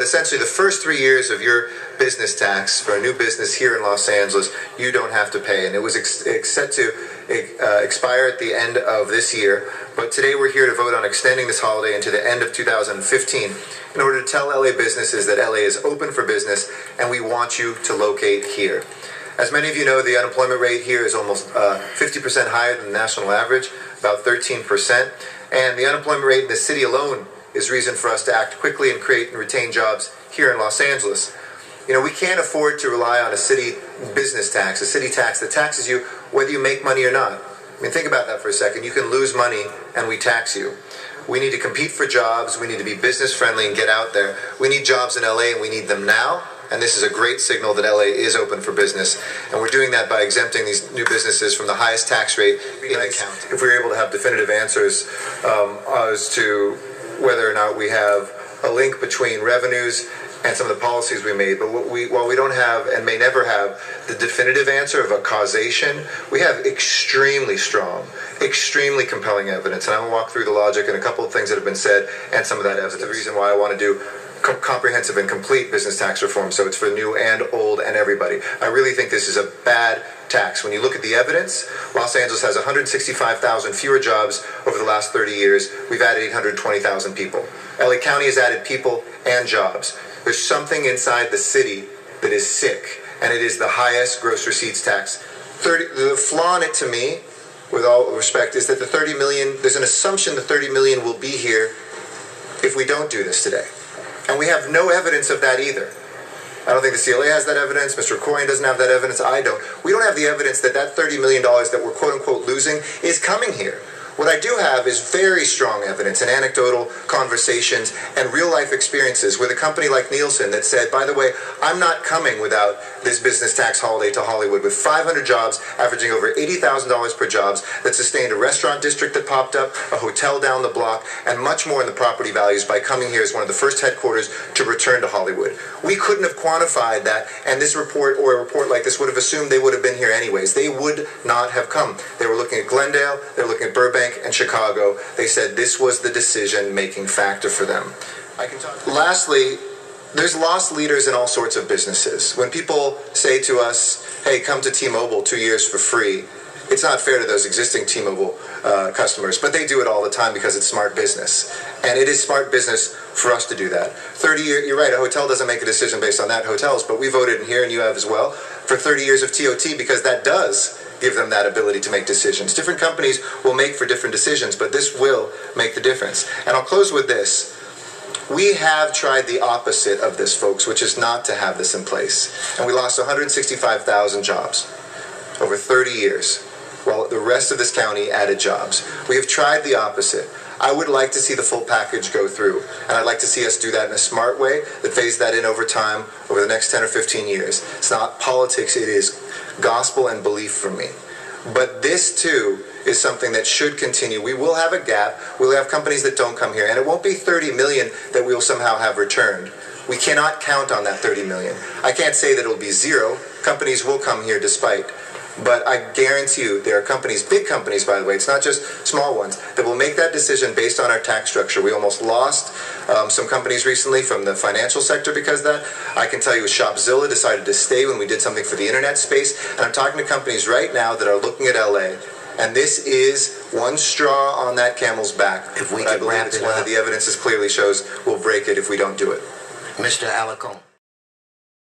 essentially the first 3 years of your business tax for a new business here in Los Angeles, you don't have to pay. And it was set to expire at the end of this year. But today we're here to vote on extending this holiday into the end of 2015 in order to tell LA businesses that LA is open for business and we want you to locate here. As many of you know, the unemployment rate here is almost 50% higher than the national average, about 13%. And the unemployment rate in the city alone is reason for us to act quickly and create and retain jobs here in Los Angeles. You know, we can't afford to rely on a city business tax, a city tax that taxes you whether you make money or not. I mean, think about that for a second. You can lose money and we tax you. We need to compete for jobs. We need to be business friendly and get out there. We need jobs in LA and we need them now. And this is a great signal that LA is open for business. And we're doing that by exempting these new businesses from the highest tax rate in the county. If we were able to have definitive answers as to whether or not we have a link between revenues and some of the policies we made. But while we don't have and may never have the definitive answer of a causation, we have extremely strong, extremely compelling evidence. And I'm going to walk through the logic and a couple of things that have been said and some of that evidence. The reason why I want to do comprehensive and complete business tax reform, so it's for new and old and everybody. I really think this is a bad tax. When you look at the evidence, Los Angeles has 165,000 fewer jobs over the last 30 years. We've added 820,000 people. LA County has added people and jobs. There's something inside the city that is sick, and it is the highest gross receipts tax. The flaw in it to me, with all respect, is that the 30 million, there's an assumption the 30 million will be here if we don't do this today. And we have no evidence of that either. I don't think the CLA has that evidence. Mr. Coyne doesn't have that evidence. I don't. We don't have the evidence that that $30 million that we're quote-unquote losing is coming here. What I do have is very strong evidence and anecdotal conversations and real-life experiences with a company like Nielsen that said, by the way, I'm not coming without this business tax holiday to Hollywood, with 500 jobs averaging over $80,000 per jobs that sustained a restaurant district that popped up, a hotel down the block, and much more in the property values by coming here as one of the first headquarters to return to Hollywood. We couldn't have quantified that, and this report or a report like this would have assumed they would have been here anyways. They would not have come. They were looking at Glendale, they were looking at Burbank, and Chicago. They said this was the decision-making factor for them. Lastly, there's lost leaders in all sorts of businesses. When people say to us, hey, come to T-Mobile 2 years for free, it's not fair to those existing T-Mobile customers, but they do it all the time because it's smart business. And it is smart business for us to do that. 30 years, you're right, a hotel doesn't make a decision based on that hotels, but we voted in here, and you have as well, for 30 years of TOT because that does give them that ability to make decisions. Different companies will make for different decisions, but this will make the difference. And I'll close with this. We have tried the opposite of this, folks, which is not to have this in place. And we lost 165,000 jobs over 30 years, while the rest of this county added jobs. We have tried the opposite. I would like to see the full package go through, and I'd like to see us do that in a smart way that phase that in over time, over the next 10 or 15 years. It's not politics, it is gospel and belief for me. But this too is something that should continue. We will have a gap. We'll have companies that don't come here, and it won't be 30 million that we'll somehow have returned. We cannot count on that 30 million. I can't say that it'll be zero. Companies will come here despite. But I guarantee you there are companies, big companies by the way, it's not just small ones, that will make that decision based on our tax structure. We almost lost some companies recently from the financial sector because of that. I can tell you Shopzilla decided to stay when we did something for the internet space. And I'm talking to companies right now that are looking at LA. And this is one straw on that camel's back. If we could wrap it up. One that the evidence clearly shows will break it if we don't do it. Mr. Alarcon.